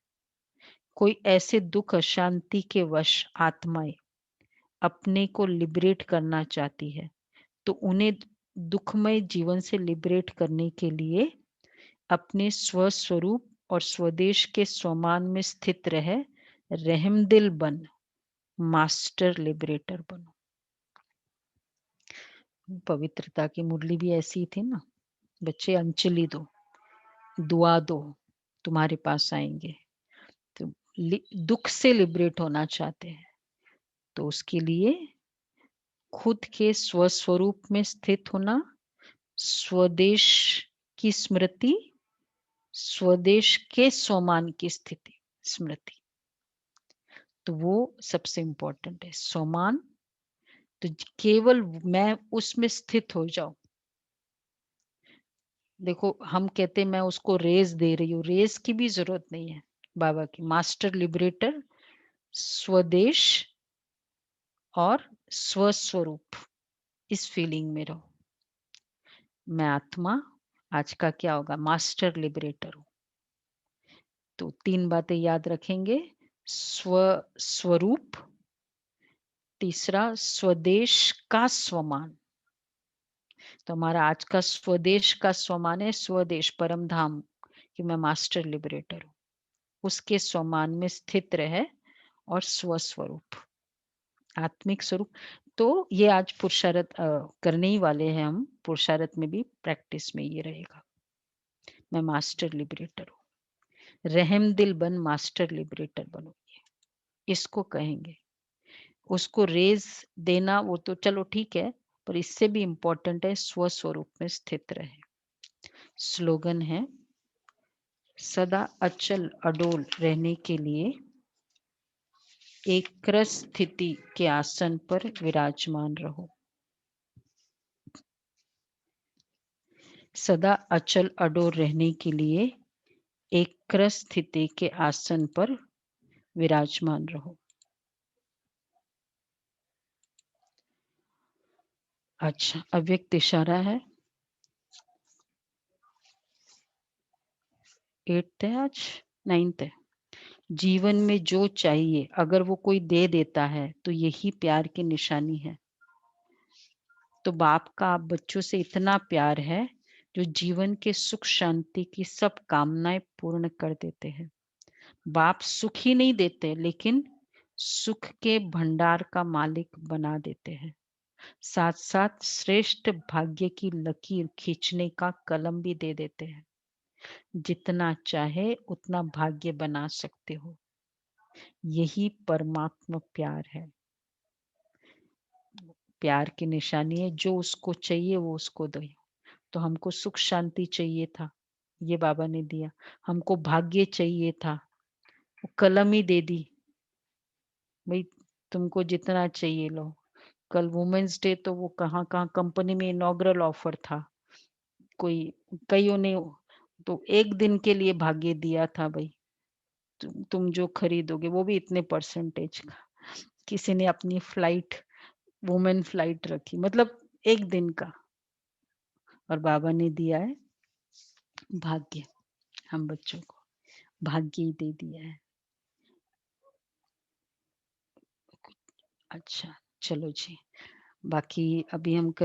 कोई ऐसे दुख अशांति के वश आत्माएं अपने को लिबरेट करना चाहती है, तो उन्हें दुखमय जीवन से लिबरेट करने के लिए अपने स्वस्वरूप और स्वदेश के स्वमान में स्थित रहे रहमदिल बन मास्टर लिबरेटर बनो। पवित्रता की मुरली भी ऐसी थी ना, बच्चे अंजलि दो, दुआ दो, तुम्हारे पास आएंगे। तो दुख से लिबरेट होना चाहते हैं, तो उसके लिए खुद के स्वस्वरूप में स्थित होना, स्वदेश की स्मृति, स्वदेश के स्वमान की स्थिति स्मृति, तो वो सबसे इंपॉर्टेंट है। स्वमान तो केवल मैं उसमें स्थित हो जाऊं। देखो हम कहते हैं मैं उसको रेस दे रही हूँ, रेस की भी जरूरत नहीं है। बाबा की मास्टर लिबरेटर, स्वदेश और स्वस्वरूप, इस फीलिंग में रहो। मैं आत्मा, आज का क्या होगा, मास्टर लिबरेटर हूं। तो 3 बातें याद रखेंगे, स्वरूप, तीसरा स्वदेश का स्वमान। तो हमारा आज का स्वदेश का स्वमान है स्वदेश परम धाम, कि मैं मास्टर लिबरेटर हूं, उसके स्वमान में स्थित रहे, और स्वस्वरूप आत्मिक स्वरूप। तो ये आज पुरुषार्थ करने ही वाले हैं हम, पुरुषार्थ में भी प्रैक्टिस में ये रहेगा। मैं मास्टर लिबरेटर हूँ, रहम दिल बन मास्टर लिबरेटर बनो, इसको कहेंगे। उसको रेज देना वो तो चलो ठीक है, पर इससे भी इम्पोर्टेंट है स्वस्वरूप में स्थित रहे। स्लोगन है, सदा अचल अडोल रहने के लिए एक स्थिति के आसन पर विराजमान रहो। सदा अचल अडोल रहने के लिए एक स्थिति के आसन पर विराजमान रहो। अच्छा, अव्यक्त इशारा है, 8th है आज, 9th है। जीवन में जो चाहिए अगर वो कोई दे देता है तो यही प्यार की निशानी है। तो बाप का आप बच्चों से इतना प्यार है जो जीवन के सुख शांति की सब कामनाएं पूर्ण कर देते हैं। बाप सुख ही नहीं देते, लेकिन सुख के भंडार का मालिक बना देते हैं। साथ साथ श्रेष्ठ भाग्य की लकीर खींचने का कलम भी दे देते हैं। जितना चाहे उतना भाग्य बना सकते हो। यही परमात्मा प्यार है। प्यार की निशानी है, जो उसको चाहिए वो उसको दो। तो हमको सुख शांति चाहिए था, ये बाबा ने दिया। हमको भाग्य चाहिए था, वो कलम ही दे दी, भाई तुमको जितना चाहिए लो। कल वुमेन्स डे, तो वो कहाँ कहाँ कंपनी में इनॉग्रल ऑफर था, कोई कईयों ने तो एक दिन के लिए भाग्य दिया था, भाई तुम जो खरीदोगे वो भी इतने परसेंटेज का। किसी ने अपनी फ्लाइट, वुमेन फ्लाइट रखी, मतलब एक दिन का, और बाबा ने दिया है भाग्य। हम बच्चों को भाग्य ही दे दिया है। अच्छा चलो जी, बाकी अभी हम कर